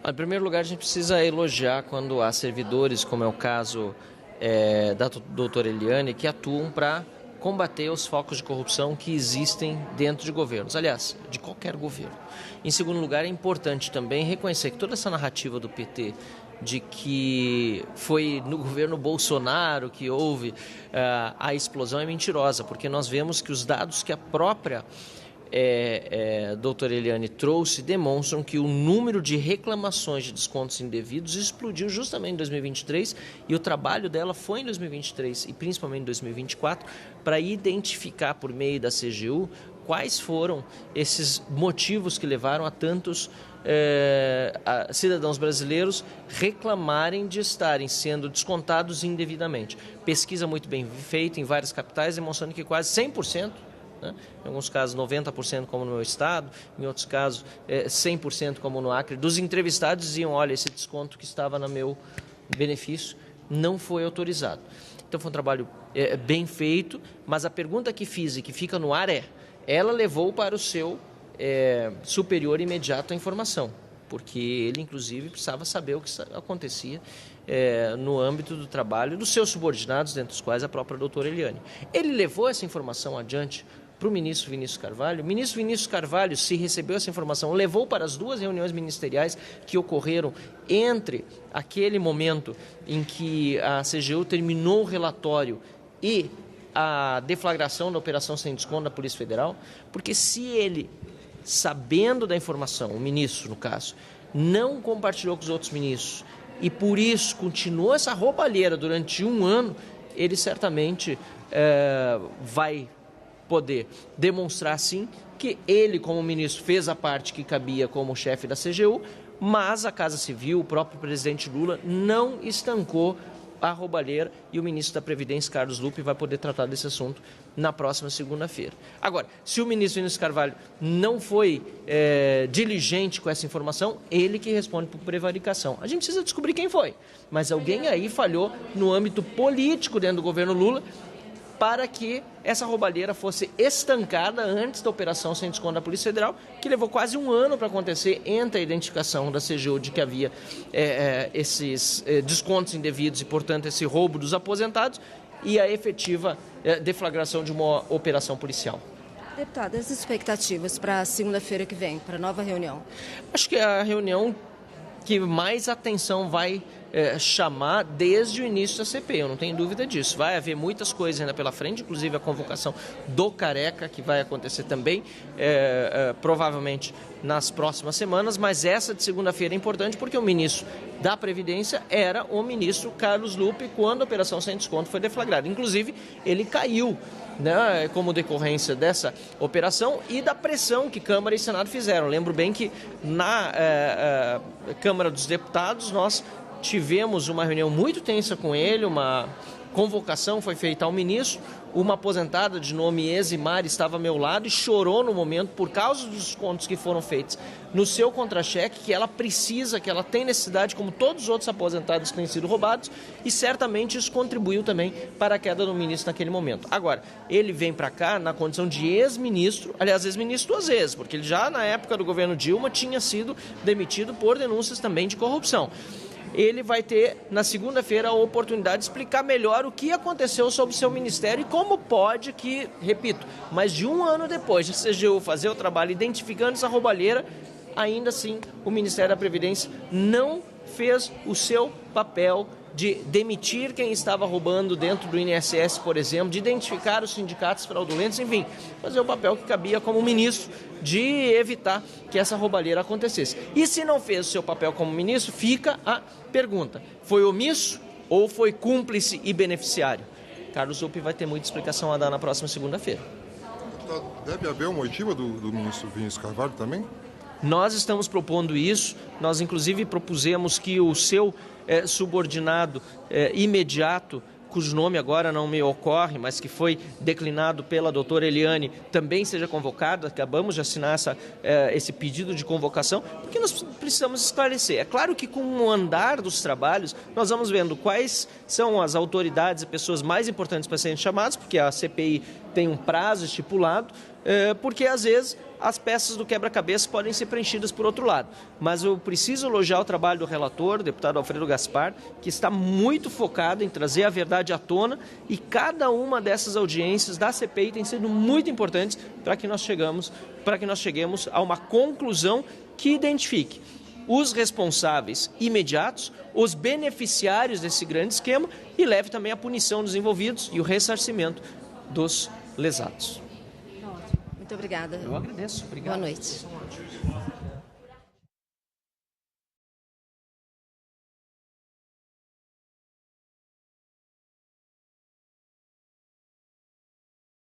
Em primeiro lugar, a gente precisa elogiar quando há servidores, como é o caso da doutora Eliane, que atuam para combater os focos de corrupção que existem dentro de governos, aliás, de qualquer governo. Em segundo lugar, é importante também reconhecer que toda essa narrativa do PT de que foi no governo Bolsonaro que houve a explosão é mentirosa, porque nós vemos que os dados que a própria doutora Eliane trouxe demonstram que o número de reclamações de descontos indevidos explodiu justamente em 2023 e o trabalho dela foi em 2023 e principalmente em 2024 para identificar por meio da CGU quais foram esses motivos que levaram a tantos cidadãos brasileiros reclamarem de estarem sendo descontados indevidamente. Pesquisa muito bem feita em várias capitais demonstrando que quase 100%, em alguns casos 90% como no meu estado, em outros casos 100% como no Acre, dos entrevistados diziam, olha, esse desconto que estava no meu benefício não foi autorizado. Então foi um trabalho bem feito, mas a pergunta que fiz e que fica no ar ela levou para o seu superior imediato a informação, porque ele inclusive precisava saber o que acontecia no âmbito do trabalho dos seus subordinados, dentre os quais a própria doutora Eliane. Ele levou essa informação adiante para o ministro Vinícius Carvalho. O ministro Vinícius Carvalho, se recebeu essa informação, levou para as duas reuniões ministeriais que ocorreram entre aquele momento em que a CGU terminou o relatório e a deflagração da operação sem desconto da Polícia Federal, porque se ele, sabendo da informação, o ministro no caso, não compartilhou com os outros ministros e por isso continuou essa roubalheira durante um ano, ele certamente vai poder demonstrar, sim, que ele, como ministro, fez a parte que cabia como chefe da CGU, mas a Casa Civil, o próprio presidente Lula, não estancou a roubalheira e o ministro da Previdência, Carlos Lupe, vai poder tratar desse assunto na próxima segunda-feira. Agora, se o ministro Vinícius Carvalho não foi diligente com essa informação, ele que responde por prevaricação. A gente precisa descobrir quem foi, mas alguém aí falhou no âmbito político dentro do governo Lula para que essa roubalheira fosse estancada antes da operação sem desconto da Polícia Federal, que levou quase um ano para acontecer entre a identificação da CGU de que havia esses descontos indevidos e, portanto, esse roubo dos aposentados e a efetiva deflagração de uma operação policial. Deputado, as expectativas para a segunda-feira que vem, para a nova reunião? Acho que é a reunião que mais atenção vai chamar desde o início da CPI, eu não tenho dúvida disso. Vai haver muitas coisas ainda pela frente, inclusive a convocação do Careca, que vai acontecer também, provavelmente nas próximas semanas, mas essa de segunda-feira é importante porque o ministro da Previdência era o ministro Carlos Lupe quando a operação sem desconto foi deflagrada. Inclusive, ele caiu, como decorrência dessa operação e da pressão que Câmara e Senado fizeram. Lembro bem que na Câmara dos Deputados nós tivemos uma reunião muito tensa com ele, uma convocação foi feita ao ministro, uma aposentada de nome Eximar estava ao meu lado e chorou no momento por causa dos descontos que foram feitos no seu contra-cheque, que ela precisa, que ela tem necessidade, como todos os outros aposentados que têm sido roubados, e certamente isso contribuiu também para a queda do ministro naquele momento. Agora, ele vem para cá na condição de ex-ministro, aliás, ex-ministro duas vezes, porque ele já na época do governo Dilma tinha sido demitido por denúncias também de corrupção. Ele vai ter, na segunda-feira, a oportunidade de explicar melhor o que aconteceu sobre o seu ministério e como pode que, repito, mais de um ano depois de a CGU fazer o trabalho identificando essa roubalheira, ainda assim o Ministério da Previdência não fez o seu papel de demitir quem estava roubando dentro do INSS, por exemplo, de identificar os sindicatos fraudulentos, enfim, fazer o papel que cabia como ministro de evitar que essa roubalheira acontecesse. E se não fez o seu papel como ministro, fica a pergunta, foi omisso ou foi cúmplice e beneficiário? Carlos Lupe vai ter muita explicação a dar na próxima segunda-feira. Deve haver uma oitiva do ministro Vinícius Carvalho também? Nós estamos propondo isso, nós inclusive propusemos que o seu subordinado imediato, cujo nome agora não me ocorre, mas que foi declinado pela doutora Eliane, também seja convocado. Acabamos de assinar esse pedido de convocação, porque nós precisamos esclarecer. É claro que com o andar dos trabalhos, nós vamos vendo quais são as autoridades e pessoas mais importantes para serem chamadas, porque a CPI tem um prazo estipulado, porque às vezes as peças do quebra-cabeça podem ser preenchidas por outro lado. Mas eu preciso elogiar o trabalho do relator, o deputado Alfredo Gaspar, que está muito focado em trazer a verdade à tona, e cada uma dessas audiências da CPI tem sido muito importantes para que nós cheguemos a uma conclusão que identifique os responsáveis imediatos, os beneficiários desse grande esquema e leve também a punição dos envolvidos e o ressarcimento dos lesados. Muito obrigada. Eu agradeço. Obrigado. Boa noite.